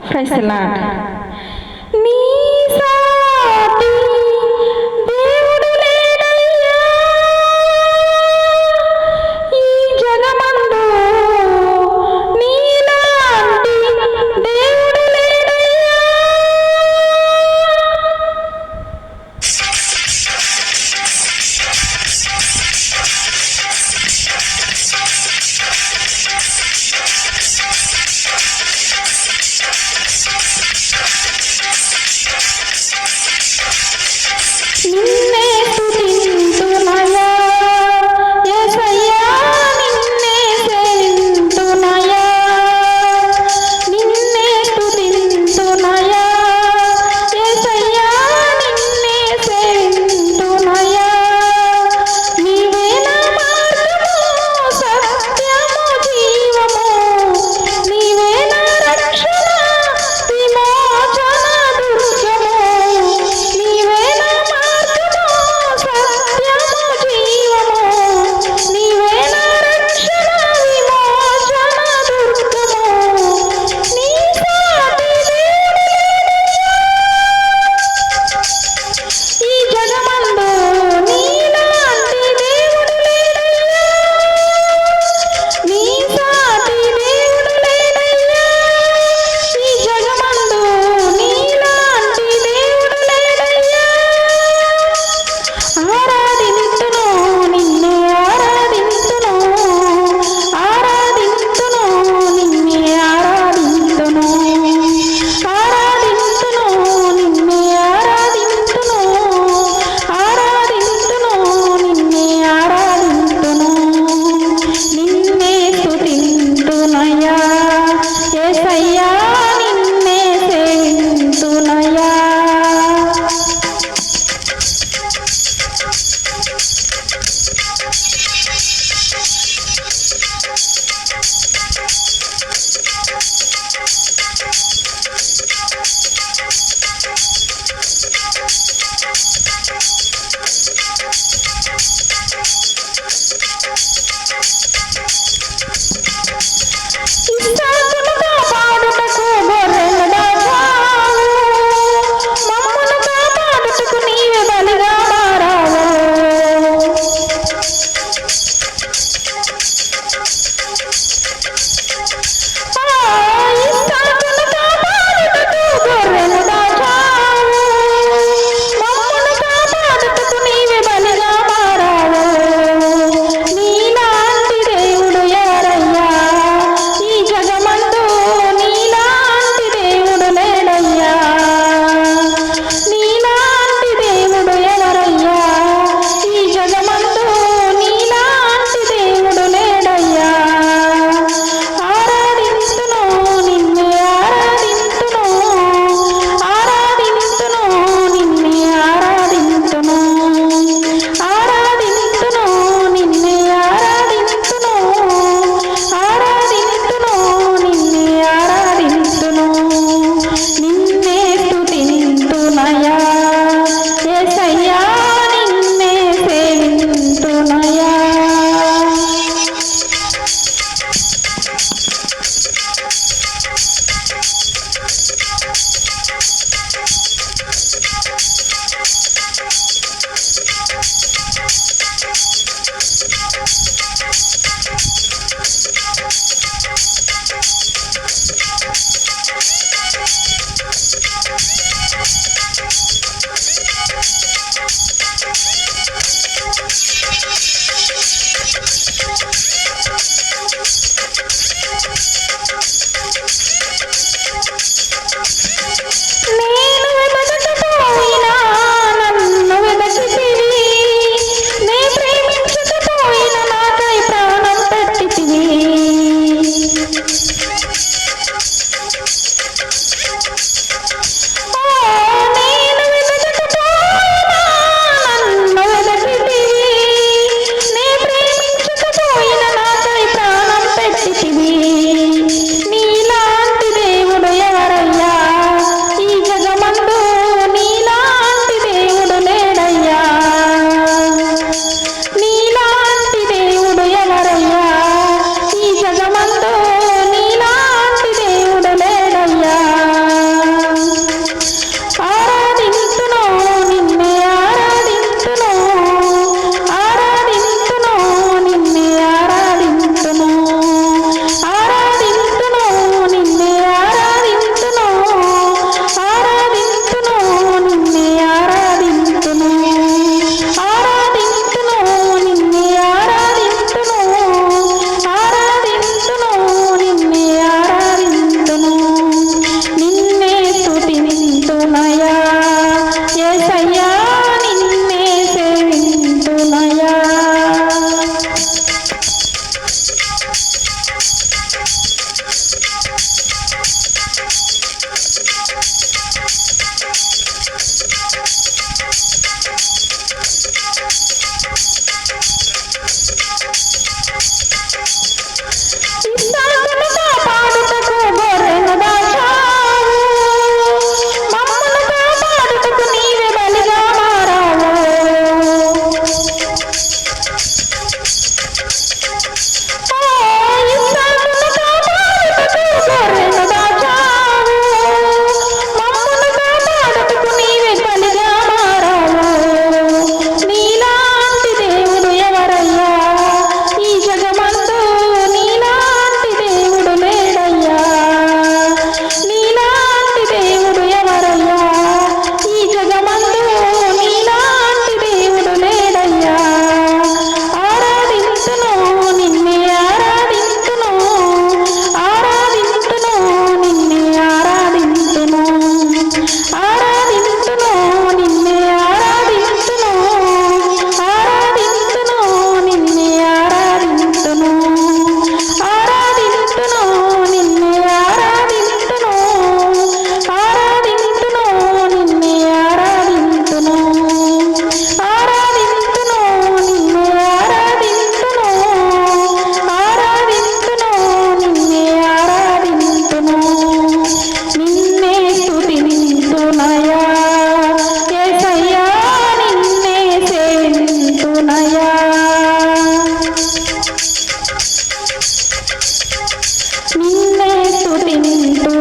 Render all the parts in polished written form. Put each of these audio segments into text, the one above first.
Praise the lord. నీ సాటి దేవుడు లేడయ్యా ఈ జగమందు, నీలాంటి దేవుడు లేడయ్యా.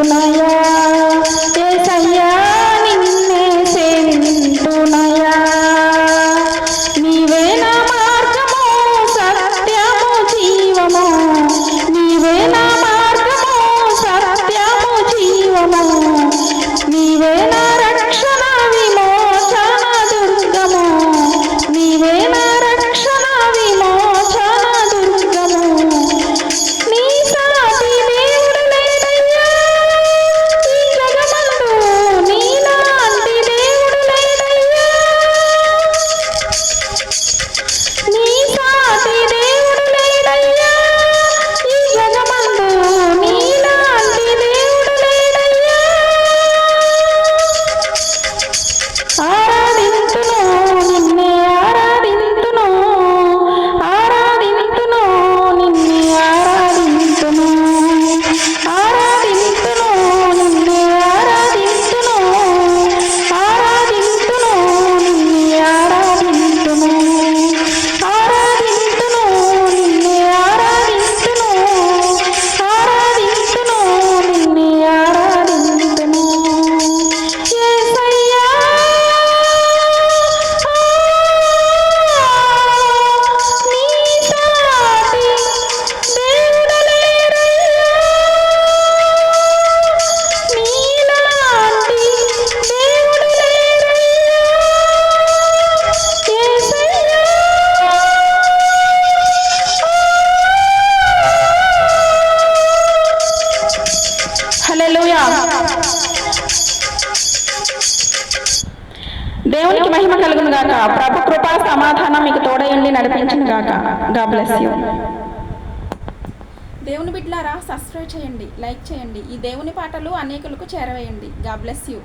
సేవింతునయా యేసయ్యా నిన్నే సేవింతునయా నీవే నా మార్గము సత్యము జీవము నీవే నా మార్గము సత్యము జీవము నీవే నా రక్షణ విమోచన దుర్గము నీవే నా రక్షణ విమోచన దుర్గము నీ సాటి దేవుడు లేడయ్యా ఈ జగమందు నీలాంటి దేవుడు లేడయ్యా నీ సాటి దేవుడు లేడయ్యా ఈ జగమందు నీలాంటి దేవుడు లేడయ్యా ఆరాధింతును నిన్నే ఆరాధింతును ఆరాధింతును నిన్నే ఆరాధింతును ఆరాధింతును నిన్నే ఆరాధింతును ఆరాధింతును నిన్నే ఆరాధింతును ఆరాధింతును నిన్నే ఆరాధింతును ఆరాధింతును నిన్నే ఆరాధింతును యేసయ్యా నీ సాటి దేవుడు లేడయ్యా నీలాంటి దేవుడు లేడయ్యా యేసయ్యా హల్లెలూయా దేవునికి మహిమ కలుగును గాక. ప్రభు కృపా సమాధానం మీకు తోడయుండి నడిపించును గాక. God bless you. దేవుని బిడ్డలారా, సబ్స్క్రైబ్ చేయండి, లైక్ చేయండి. ఈ దేవుని పాటలు అనేకులకు చేరవేయండి. God bless you.